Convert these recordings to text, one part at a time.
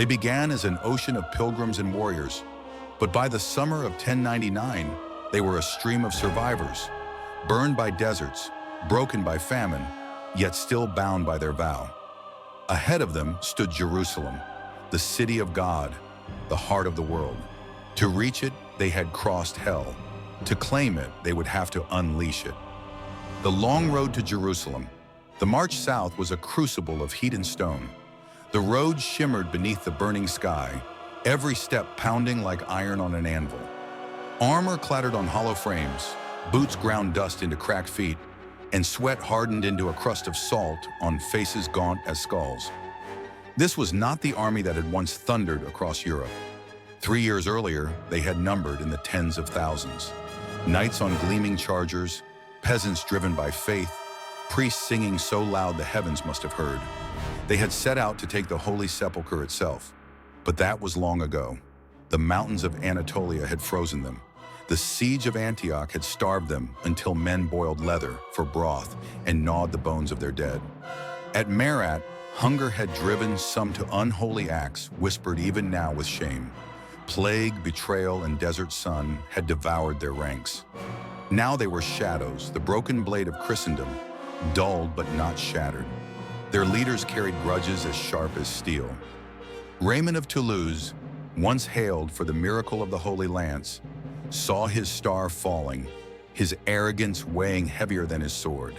They began as an ocean of pilgrims and warriors, but by the summer of 1099, they were a stream of survivors, burned by deserts, broken by famine, yet still bound by their vow. Ahead of them stood Jerusalem, the city of God, the heart of the world. To reach it, they had crossed hell. To claim it, they would have to unleash it. The long road to Jerusalem. The march south was a crucible of heat and stone. The road shimmered beneath the burning sky, every step pounding like iron on an anvil. Armor clattered on hollow frames, boots ground dust into cracked feet, and sweat hardened into a crust of salt on faces gaunt as skulls. This was not the army that had once thundered across Europe. 3 years earlier, they had numbered in the tens of thousands. Knights on gleaming chargers, peasants driven by faith, priests singing so loud the heavens must have heard. They had set out to take the Holy Sepulchre itself. But that was long ago. The mountains of Anatolia had frozen them. The siege of Antioch had starved them until men boiled leather for broth and gnawed the bones of their dead. At Marat, hunger had driven some to unholy acts, whispered even now with shame. Plague, betrayal, and desert sun had devoured their ranks. Now they were shadows, the broken blade of Christendom, dulled but not shattered. Their leaders carried grudges as sharp as steel. Raymond of Toulouse, once hailed for the miracle of the Holy Lance, saw his star falling, his arrogance weighing heavier than his sword.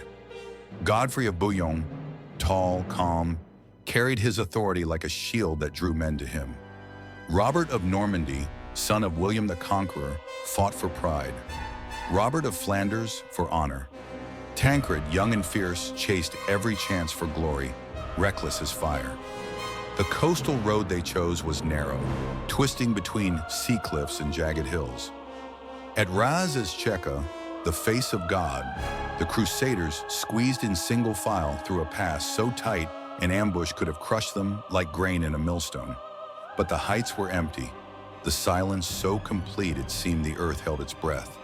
Godfrey of Bouillon, tall, calm, carried his authority like a shield that drew men to him. Robert of Normandy, son of William the Conqueror, fought for pride. Robert of Flanders for honor. Tancred, young and fierce, chased every chance for glory, reckless as fire. The coastal road they chose was narrow, twisting between sea cliffs and jagged hills. At Raz as Cheka, the face of God, the Crusaders squeezed in single file through a pass so tight an ambush could have crushed them like grain in a millstone. But the heights were empty, the silence so complete it seemed the earth held its breath.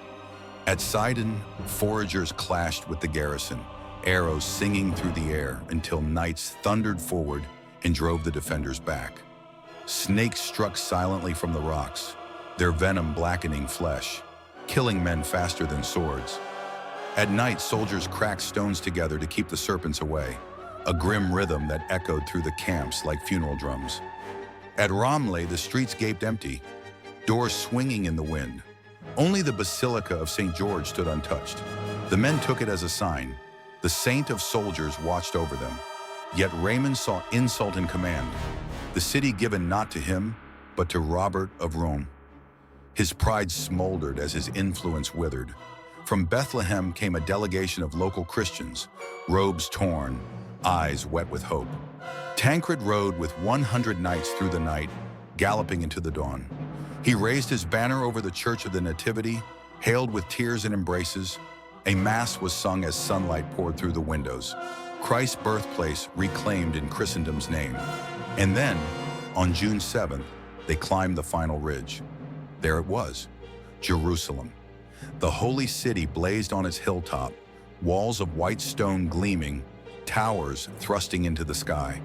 At Sidon, foragers clashed with the garrison, arrows singing through the air until knights thundered forward and drove the defenders back. Snakes struck silently from the rocks, their venom blackening flesh, killing men faster than swords. At night, soldiers cracked stones together to keep the serpents away, a grim rhythm that echoed through the camps like funeral drums. At Ramleh, the streets gaped empty, doors swinging in the wind. Only the Basilica of St. George stood untouched. The men took it as a sign. The saint of soldiers watched over them. Yet Raymond saw insult in command, the city given not to him, but to Robert of Rome. His pride smoldered as his influence withered. From Bethlehem came a delegation of local Christians, robes torn, eyes wet with hope. Tancred rode with 100 knights through the night, galloping into the dawn. He raised his banner over the Church of the Nativity, hailed with tears and embraces. A mass was sung as sunlight poured through the windows, Christ's birthplace reclaimed in Christendom's name. And then, on June 7th, they climbed the final ridge. There it was, Jerusalem. The holy city blazed on its hilltop, walls of white stone gleaming, towers thrusting into the sky.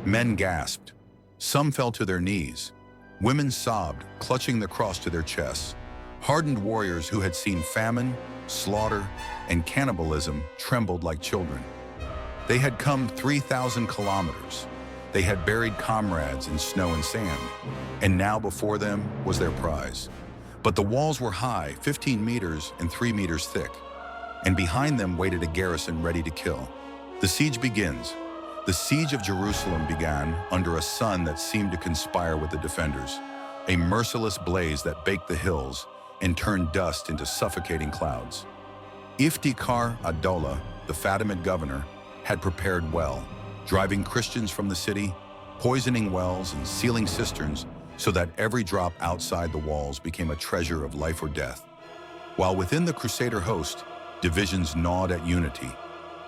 Men gasped. Some fell to their knees. Women sobbed, clutching the cross to their chests. Hardened warriors who had seen famine, slaughter, and cannibalism trembled like children. They had come 3,000 kilometers. They had buried comrades in snow and sand, and now before them was their prize. But the walls were high, 15 meters and 3 meters thick, and behind them waited a garrison ready to kill. The siege begins. The siege of Jerusalem began under a sun that seemed to conspire with the defenders, a merciless blaze that baked the hills and turned dust into suffocating clouds. Iftikhar ad-Dawla, the Fatimid governor, had prepared well, driving Christians from the city, poisoning wells and sealing cisterns so that every drop outside the walls became a treasure of life or death. While within the Crusader host, divisions gnawed at unity.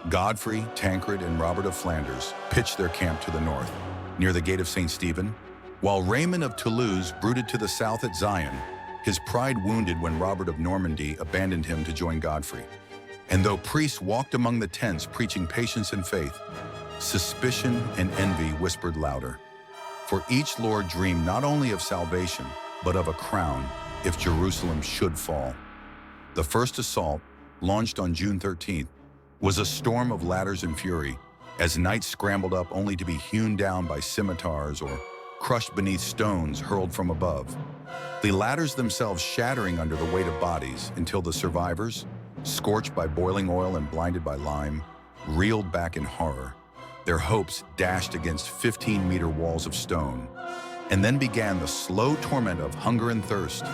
Godfrey, Tancred, and Robert of Flanders pitched their camp to the north, near the gate of St. Stephen, while Raymond of Toulouse brooded to the south at Zion, his pride wounded when Robert of Normandy abandoned him to join Godfrey. And though priests walked among the tents preaching patience and faith, suspicion and envy whispered louder. For each lord dreamed not only of salvation, but of a crown if Jerusalem should fall. The first assault, launched on June 13th, was a storm of ladders and fury, as knights scrambled up only to be hewn down by scimitars or crushed beneath stones hurled from above. The ladders themselves shattering under the weight of bodies until the survivors, scorched by boiling oil and blinded by lime, reeled back in horror, their hopes dashed against 15-meter walls of stone. And then began the slow torment of hunger and thirst,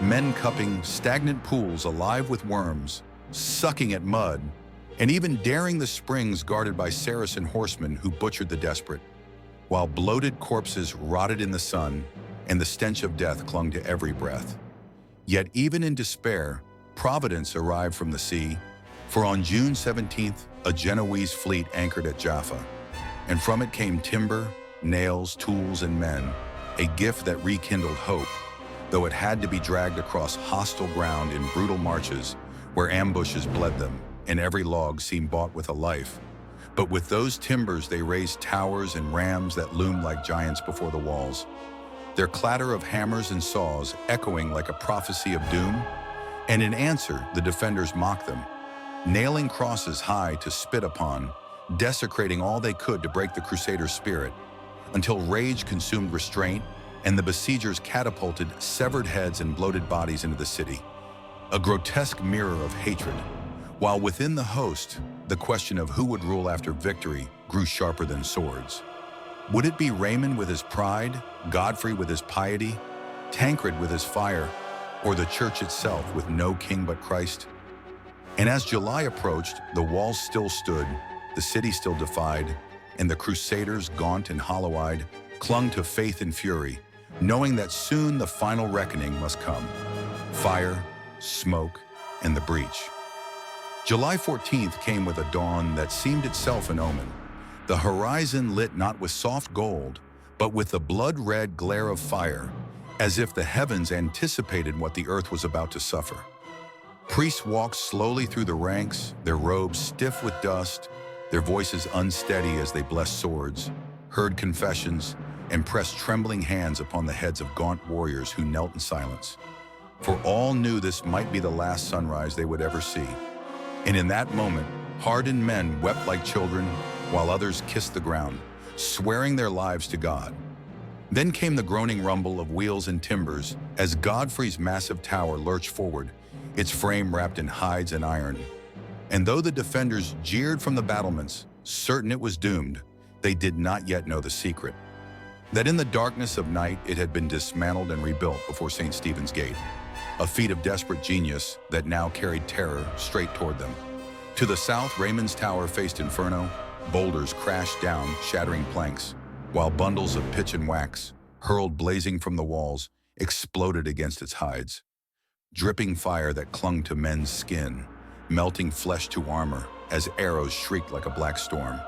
men cupping stagnant pools alive with worms, sucking at mud, and even daring the springs guarded by Saracen horsemen who butchered the desperate, while bloated corpses rotted in the sun and the stench of death clung to every breath. Yet even in despair, providence arrived from the sea, for on June 17th, a Genoese fleet anchored at Jaffa, and from it came timber, nails, tools, and men, a gift that rekindled hope, though it had to be dragged across hostile ground in brutal marches where ambushes bled them, and every log seemed bought with a life. But with those timbers they raised towers and rams that loomed like giants before the walls, their clatter of hammers and saws echoing like a prophecy of doom. And in answer, the defenders mocked them, nailing crosses high to spit upon, desecrating all they could to break the crusaders' spirit, until rage consumed restraint and the besiegers catapulted severed heads and bloated bodies into the city, a grotesque mirror of hatred, while within the host, the question of who would rule after victory grew sharper than swords. Would it be Raymond with his pride, Godfrey with his piety, Tancred with his fire, or the church itself with no king but Christ? And as July approached, the walls still stood, the city still defied, and the crusaders, gaunt and hollow-eyed, clung to faith and fury, knowing that soon the final reckoning must come. Fire, smoke, and the breach. July 14th came with a dawn that seemed itself an omen, the horizon lit not with soft gold, but with the blood-red glare of fire, as if the heavens anticipated what the earth was about to suffer. Priests walked slowly through the ranks, their robes stiff with dust, their voices unsteady as they blessed swords, heard confessions, and pressed trembling hands upon the heads of gaunt warriors who knelt in silence. For all knew this might be the last sunrise they would ever see. And in that moment, hardened men wept like children, while others kissed the ground, swearing their lives to God. Then came the groaning rumble of wheels and timbers as Godfrey's massive tower lurched forward, its frame wrapped in hides and iron. And though the defenders jeered from the battlements, certain it was doomed, they did not yet know the secret, that in the darkness of night it had been dismantled and rebuilt before St. Stephen's Gate, a feat of desperate genius that now carried terror straight toward them. To the south, Raymond's tower faced inferno. Boulders crashed down, shattering planks, while bundles of pitch and wax, hurled blazing from the walls, exploded against its hides. Dripping fire that clung to men's skin, melting flesh to armor as arrows shrieked like a black storm.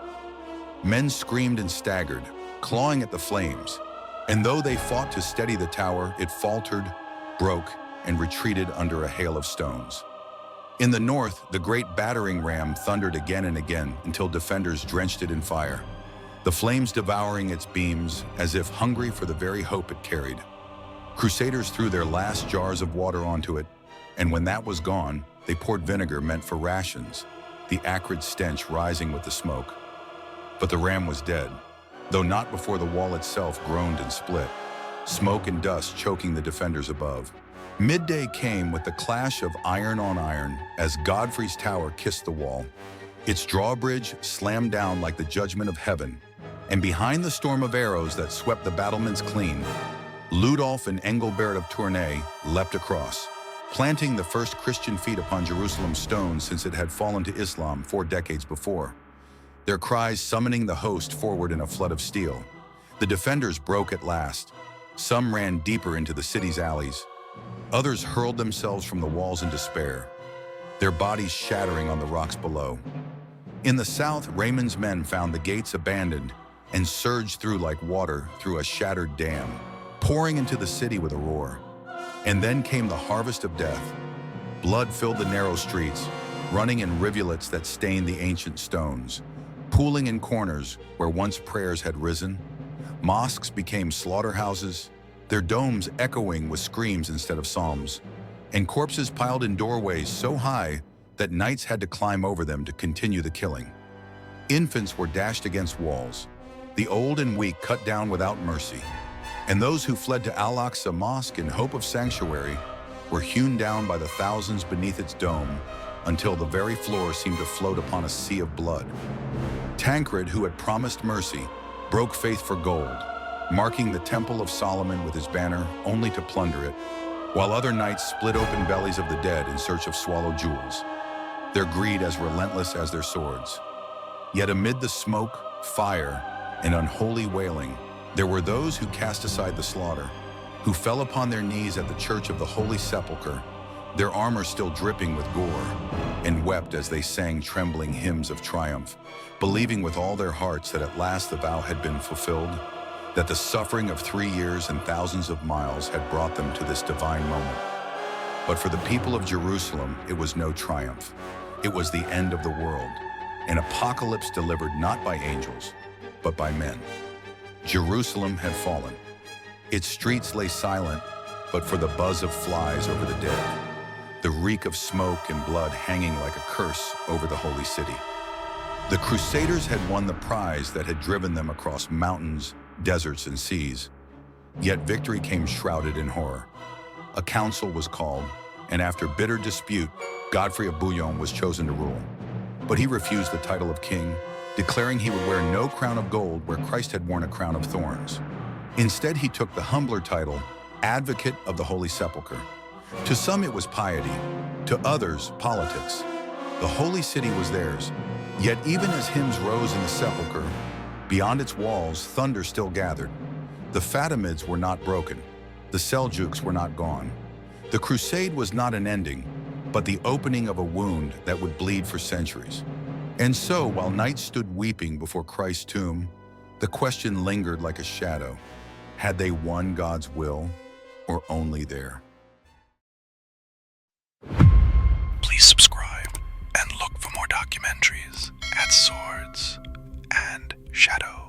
Men screamed and staggered, clawing at the flames, and though they fought to steady the tower, it faltered, broke, and retreated under a hail of stones. In the north, the great battering ram thundered again and again until defenders drenched it in fire, the flames devouring its beams as if hungry for the very hope it carried. Crusaders threw their last jars of water onto it, and when that was gone, they poured vinegar meant for rations, the acrid stench rising with the smoke. But the ram was dead, though not before the wall itself groaned and split, smoke and dust choking the defenders above. Midday came with the clash of iron on iron as Godfrey's tower kissed the wall. Its drawbridge slammed down like the judgment of heaven, and behind the storm of arrows that swept the battlements clean, Ludolf and Engelbert of Tournai leapt across, planting the first Christian feet upon Jerusalem's stones since it had fallen to Islam 4 decades before, their cries summoning the host forward in a flood of steel. The defenders broke at last. Some ran deeper into the city's alleys. Others hurled themselves from the walls in despair, their bodies shattering on the rocks below. In the south, Raymond's men found the gates abandoned and surged through like water through a shattered dam, pouring into the city with a roar. And then came the harvest of death. Blood filled the narrow streets, running in rivulets that stained the ancient stones, pooling in corners where once prayers had risen, Mosques became slaughterhouses, their domes echoing with screams instead of psalms, and corpses piled in doorways so high that knights had to climb over them to continue the killing. Infants were dashed against walls, the old and weak cut down without mercy, and those who fled to Al-Aqsa Mosque in hope of sanctuary were hewn down by the thousands beneath its dome until the very floor seemed to float upon a sea of blood. Tancred, who had promised mercy, broke faith for gold, marking the Temple of Solomon with his banner only to plunder it, while other knights split open bellies of the dead in search of swallowed jewels, their greed as relentless as their swords. Yet amid the smoke, fire, and unholy wailing, there were those who cast aside the slaughter, who fell upon their knees at the Church of the Holy Sepulchre, their armor still dripping with gore, and wept as they sang trembling hymns of triumph, believing with all their hearts that at last the vow had been fulfilled, that the suffering of 3 years and thousands of miles had brought them to this divine moment. But for the people of Jerusalem, it was no triumph. It was the end of the world, an apocalypse delivered not by angels, but by men. Jerusalem had fallen. Its streets lay silent, but for the buzz of flies over the dead, the reek of smoke and blood hanging like a curse over the holy city. The Crusaders had won the prize that had driven them across mountains, deserts, and seas. Yet victory came shrouded in horror. A council was called, and after bitter dispute, Godfrey of Bouillon was chosen to rule. But he refused the title of king, declaring he would wear no crown of gold where Christ had worn a crown of thorns. Instead, he took the humbler title, Advocate of the Holy Sepulchre. To some it was piety, to others politics. The holy city was theirs, yet even as hymns rose in the sepulchre, beyond its walls thunder still gathered. The Fatimids were not broken, the Seljuks were not gone. The crusade was not an ending, but the opening of a wound that would bleed for centuries. And so, while knights stood weeping before Christ's tomb, the question lingered like a shadow. Had they won God's will, or only there? Please subscribe and look for more documentaries at Swords and Shadows.